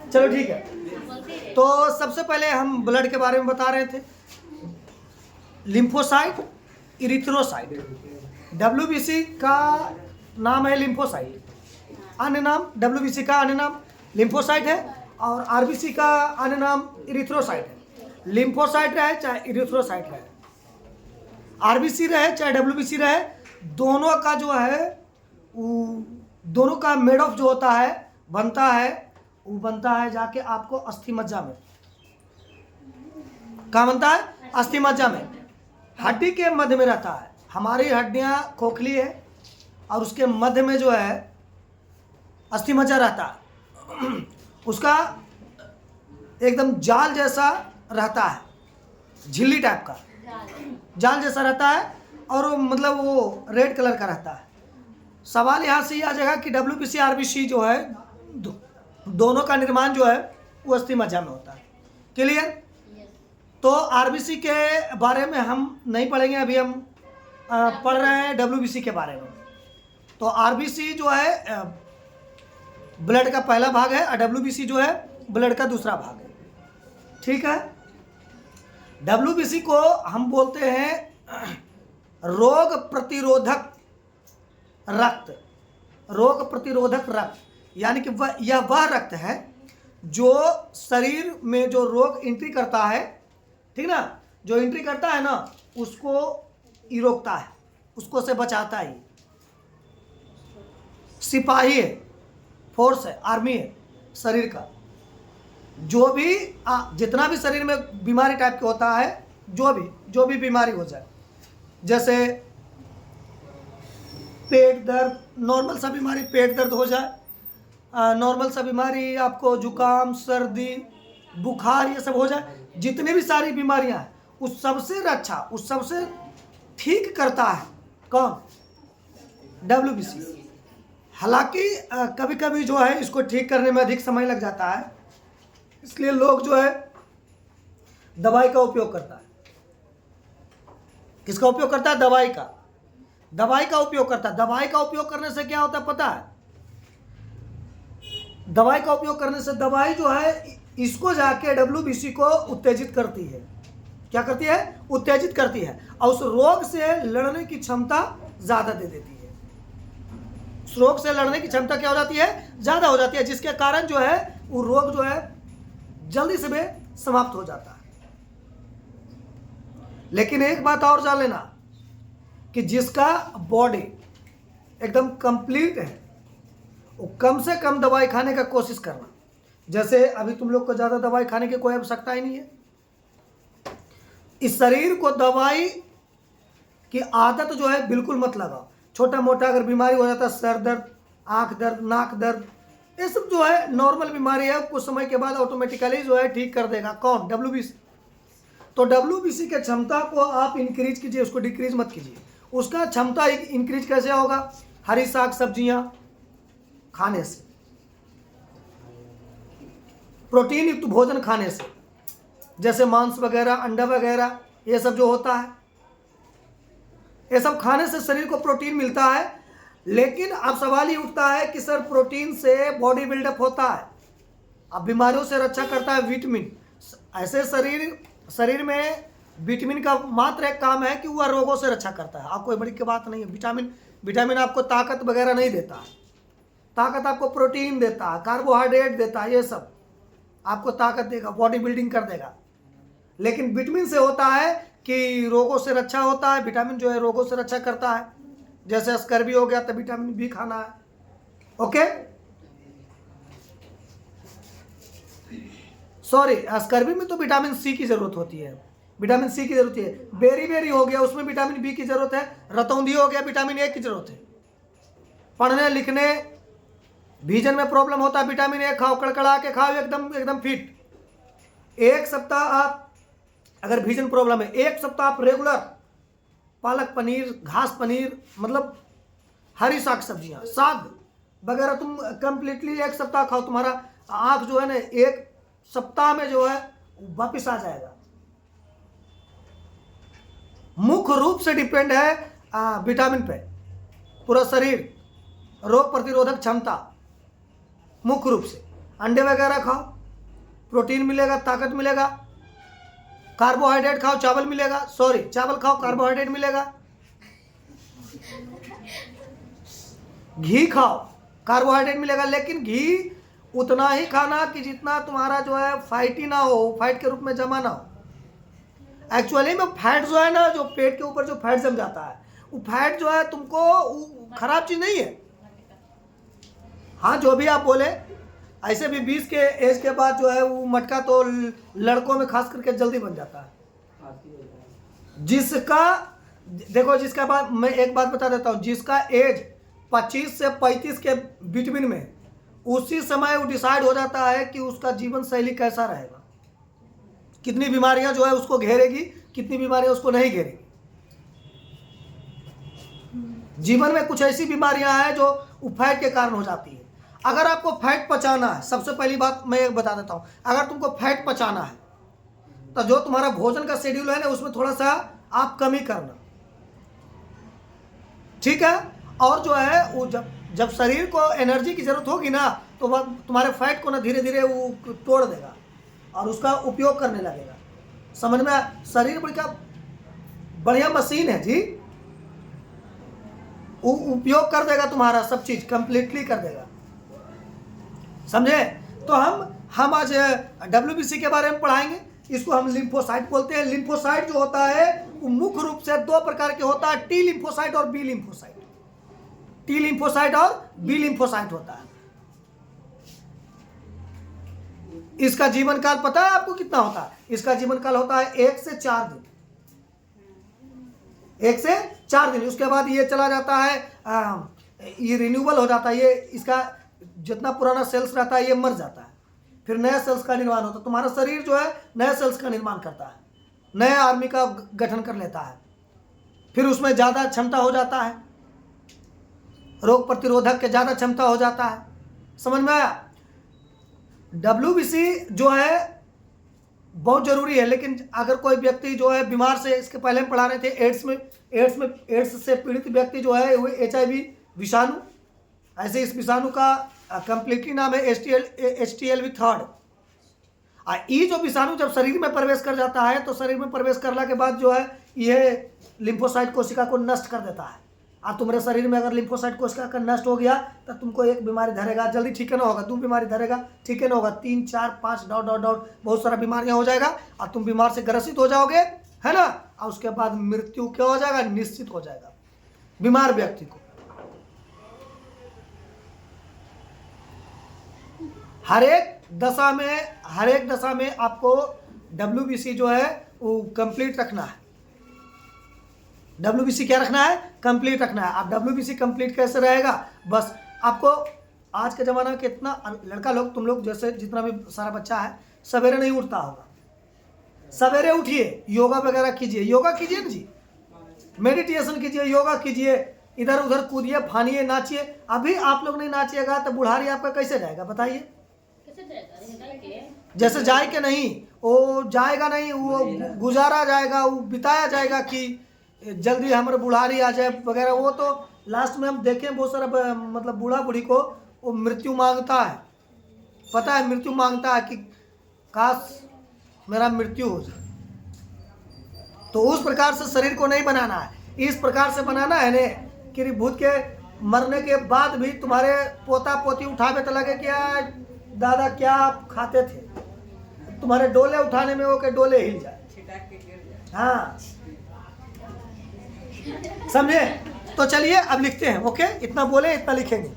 चलो ठीक है। तो सबसे पहले हम ब्लड के बारे में बता रहे थे। Lymphocyte, erythrocyte. डब्ल्यूबीसी का नाम है लिम्फोसाइट, अन्य नाम डब्ल्यूबीसी का अन्य नाम लिम्फोसाइट है, और आरबीसी का अन्य नाम इरिथ्रोसाइट है। लिम्फोसाइट रहे चाहे इरिथ्रोसाइट रहे, आरबीसी रहे चाहे डब्ल्यूबीसी रहे, दोनों का जो है दोनों का मेड ऑफ जो होता है बनता है, वो बनता है जाके आपको अस्थि मज्जा में। कहाँ बनता है? अस्थि मज्जा में, हड्डी के मध्य में रहता है। हमारी हड्डियां खोखली है और उसके मध्य में जो है अस्थि मज्जा रहता है। उसका एकदम जाल जैसा रहता है, झिल्ली टाइप का जाल जैसा रहता है, और मतलब वो रेड कलर का रहता है। सवाल यहाँ से आ जाएगा कि डब्ल्यूबीसी आरबीसी जो है दोनों का निर्माण जो है वो अस्थि मज्जा में होता है। क्लियर? तो आरबीसी के बारे में हम नहीं पढ़ेंगे, अभी हम पढ़ रहे हैं डब्ल्यूबीसी के बारे में। तो आरबीसी जो है ब्लड का पहला भाग है और डब्ल्यूबीसी जो है ब्लड का दूसरा भाग है। ठीक है? डब्ल्यूबीसी को हम बोलते हैं रोग प्रतिरोधक रक्त। रोग प्रतिरोधक रक्त यानी कि वह रक्त है जो शरीर में जो रोग एंट्री करता है, ठीक ना, जो एंट्री करता है ना, उसको ही रोकता है, उसको से बचाता है। सिपाही है, फोर्स है, आर्मी है शरीर का। जो भी जितना भी शरीर में बीमारी टाइप के होता है, जो भी बीमारी हो जाए, जैसे पेट दर्द, नॉर्मल सा बीमारी पेट दर्द हो जाए, नॉर्मल सा बीमारी आपको जुकाम, सर्दी, बुखार, ये सब हो जाए, जितनी भी सारी बीमारियां हैं, उस सबसे रक्षा, उस सबसे ठीक करता है कौन? डब्ल्यूबीसी। हालांकि कभी कभी जो है इसको ठीक करने में अधिक समय लग जाता है, इसलिए लोग जो है दवाई का उपयोग करता है। किसका उपयोग करता है? दवाई का। दवाई का उपयोग करता है। दवाई का उपयोग करने से क्या होता है पता है? दवाई का उपयोग करने से दवाई जो है इसको जाके डब्ल्यूबीसी को उत्तेजित करती है। क्या करती है? उत्तेजित करती है, और उस रोग से लड़ने की क्षमता ज्यादा दे देती है। उस रोग से लड़ने की क्षमता क्या हो जाती है? ज्यादा हो जाती है, जिसके कारण जो है वो रोग जो है जल्दी से समाप्त हो जाता है। लेकिन एक बात और जान लेना कि जिसका बॉडी एकदम कंप्लीट है, वो कम से कम दवाई खाने का कोशिश करना। जैसे अभी तुम लोग को ज़्यादा दवाई खाने की कोई आवश्यकता ही नहीं है। इस शरीर को दवाई की आदत जो है बिल्कुल मत लगाओ। छोटा मोटा अगर बीमारी हो जाता है, सर दर्द, आँख दर्द, नाक दर्द, ये सब जो है नॉर्मल बीमारी है, कुछ समय के बाद ऑटोमेटिकली जो है ठीक कर देगा। कौन? डब्ल्यूबीसी। तो डब्ल्यूबीसी की क्षमता को आप इंक्रीज कीजिए, उसको डिक्रीज मत कीजिए। उसका क्षमता इंक्रीज कैसे होगा? हरी साग सब्जियां खाने से, प्रोटीन युक्त भोजन खाने से, जैसे मांस वगैरह, अंडा वगैरह, ये सब जो होता है, ये सब खाने से शरीर को प्रोटीन मिलता है। लेकिन अब सवाल ये उठता है कि सर प्रोटीन से बॉडी बिल्डअप होता है, अब बीमारियों से रक्षा करता है विटामिन। ऐसे शरीर में विटामिन का मात्र एक काम है कि वह रोगों से रक्षा करता है। आपको बड़ी की बात नहीं है। विटामिन आपको ताकत वगैरह नहीं देता है। ताकत आपको प्रोटीन देता है, कार्बोहाइड्रेट देता है, ये सब आपको ताकत देगा, बॉडी बिल्डिंग कर देगा। लेकिन विटामिन से होता है कि रोगों से रक्षा होता है। विटामिन जो है रोगों से रक्षा करता है। जैसे स्कर्वी हो गया तो विटामिन बी खाना है। ओके, सॉरी, स्कर्वी में तो विटामिन सी की जरूरत होती है। विटामिन सी की जरूरत है। बेरी हो गया, उसमें विटामिन बी की जरूरत है। रतौंधी हो गया, विटामिन ए की जरूरत है। पढ़ने लिखने विजन में प्रॉब्लम होता है, विटामिन ए खाओ, कड़कड़ा के खाओ, एकदम फिट। एक सप्ताह आप अगर विजन प्रॉब्लम है, एक सप्ताह आप रेगुलर पालक पनीर, घास पनीर, मतलब हरी साग सब्जियां, साग वगैरह तुम कंप्लीटली एक सप्ताह खाओ, तुम्हारा आंख जो है ना एक सप्ताह में जो है वापिस आ जाएगा। मुख्य रूप से डिपेंड है विटामिन पे पूरा शरीर। रोग प्रतिरोधक क्षमता मुख्य रूप से। अंडे वगैरह खाओ, प्रोटीन मिलेगा, ताकत मिलेगा। कार्बोहाइड्रेट खाओ, चावल मिलेगा, सॉरी चावल खाओ, कार्बोहाइड्रेट मिलेगा। घी खाओ, कार्बोहाइड्रेट मिलेगा, लेकिन घी उतना ही खाना कि जितना तुम्हारा जो है फैट ही ना हो, फैट के रूप में जमा ना हो। एक्चुअली में फैट जो है ना, जो पेट के ऊपर जो फैट जम जाता है, वो फैट जो है तुमको खराब चीज नहीं है। हाँ, जो भी आप बोले, ऐसे भी 20 के एज के बाद जो है वो मटका तो लड़कों में खास करके जल्दी बन जाता है। जिसका देखो, जिसका बात मैं एक बात बता देता हूँ, जिसका एज 25 से 35 के बिटवीन में, उसी समय वो डिसाइड हो जाता है कि उसका जीवन शैली कैसा रहेगा, कितनी बीमारियां जो है उसको घेरेगी, कितनी बीमारियां उसको नहीं घेरेगी। जीवन में कुछ ऐसी बीमारियां हैं जो फैट के कारण हो जाती है। अगर आपको फैट पचाना है, सबसे पहली बात मैं एक बता देता हूं, अगर तुमको फैट पचाना है तो जो तुम्हारा भोजन का शेड्यूल है ना, उसमें थोड़ा सा आप कमी करना, ठीक है। और जो है वो जब शरीर को एनर्जी की जरूरत होगी ना, तो वह तुम्हारे फैट को ना धीरे धीरे वो तोड़ देगा और उसका उपयोग करने लगेगा। समझ में? शरीर बड़ी का बढ़िया मशीन है जी, वो उपयोग कर देगा, तुम्हारा सब चीज कंप्लीटली कर देगा, समझे? तो हम आज WBC के बारे में पढ़ाएंगे। इसको हम लिम्फोसाइट बोलते हैं। लिम्फोसाइट जो होता है वो मुख्य रूप से 2 प्रकार के होता है, टी लिम्फोसाइट और बी लिम्फोसाइट। टी लिम्फोसाइट और बी लिम्फोसाइट होता है। इसका जीवन काल पता है आपको कितना होता है? इसका जीवन काल होता है 1 से 4 दिन। 1 से 4 दिन, उसके बाद ये चला जाता है, ये रिन्यूअल हो जाता है, ये इसका जितना पुराना सेल्स रहता है ये मर जाता है, फिर नया सेल्स का निर्माण होता है। तुम्हारा शरीर जो है नया सेल्स का निर्माण करता है, नया आर्मी का गठन कर लेता है, फिर उसमें ज़्यादा क्षमता हो जाता है, रोग प्रतिरोधक के ज़्यादा क्षमता हो जाता है। समझ में आया? WBC जो है बहुत जरूरी है, लेकिन अगर कोई व्यक्ति जो है बीमार से, इसके पहले हम पढ़ा रहे थे एड्स से पीड़ित व्यक्ति जो है वो HIV विषाणु, ऐसे इस विषाणु का कंप्लीटली नाम है HTLV-3। ये जो विषाणु जब शरीर में प्रवेश कर जाता है, तो शरीर में प्रवेश करने के बाद जो है यह लिम्फोसाइट कोशिका को नष्ट कर देता है। और तुम्हारे शरीर में अगर लिम्फोसाइट कोशिका का नष्ट हो गया तो तुमको एक बीमारी धरेगा, जल्दी ठीक है ना होगा, 2 बीमारी धरेगा, ठीक है ना होगा, 3 4 5 डॉट बहुत सारा बीमारियां हो जाएगा और तुम बीमार से ग्रसित हो जाओगे, है ना। और उसके बाद मृत्यु क्या हो जाएगा? निश्चित हो जाएगा बीमार व्यक्ति को। हर एक दशा में आपको WBC जो है वो कंप्लीट रखना है। WBC क्या रखना है? कंप्लीट रखना है। अब WBC कंप्लीट कैसे रहेगा? बस आपको आज के ज़माना में कितना लड़का लोग, तुम लोग जैसे जितना भी सारा बच्चा है, सवेरे नहीं उठता होगा। सवेरे उठिए, योगा वगैरह कीजिए, योगा कीजिए ना जी, मेडिटेशन कीजिए, योगा कीजिए, इधर उधर कूदिए, फानिए, नाचिए। अभी आप लोग नहीं नाचिएगा तो बुढ़ारी आपका कैसे जाएगा बताइए? जैसे जाए के नहीं, वो जाएगा नहीं, वो गुजारा जाएगा, वो बिताया जाएगा कि जल्दी हमारे बुढ़ारी आ जाए वगैरह। वो तो लास्ट में हम देखें बहुत सारा मतलब बूढ़ा बूढ़ी को वो मृत्यु मांगता है, पता है, मृत्यु मांगता है कि काश मेरा मृत्यु हो जाए। तो उस प्रकार से शरीर को नहीं बनाना है, इस प्रकार से बनाना है ने कि भूत के मरने के बाद भी तुम्हारे पोता पोती उठावे तो लगे क्या दादा क्या आप खाते थे, तुम्हारे डोले उठाने में वो के डोले हिल जाए। हाँ, समझे? तो चलिए अब लिखते हैं। ओके, इतना बोले इतना लिखेंगे।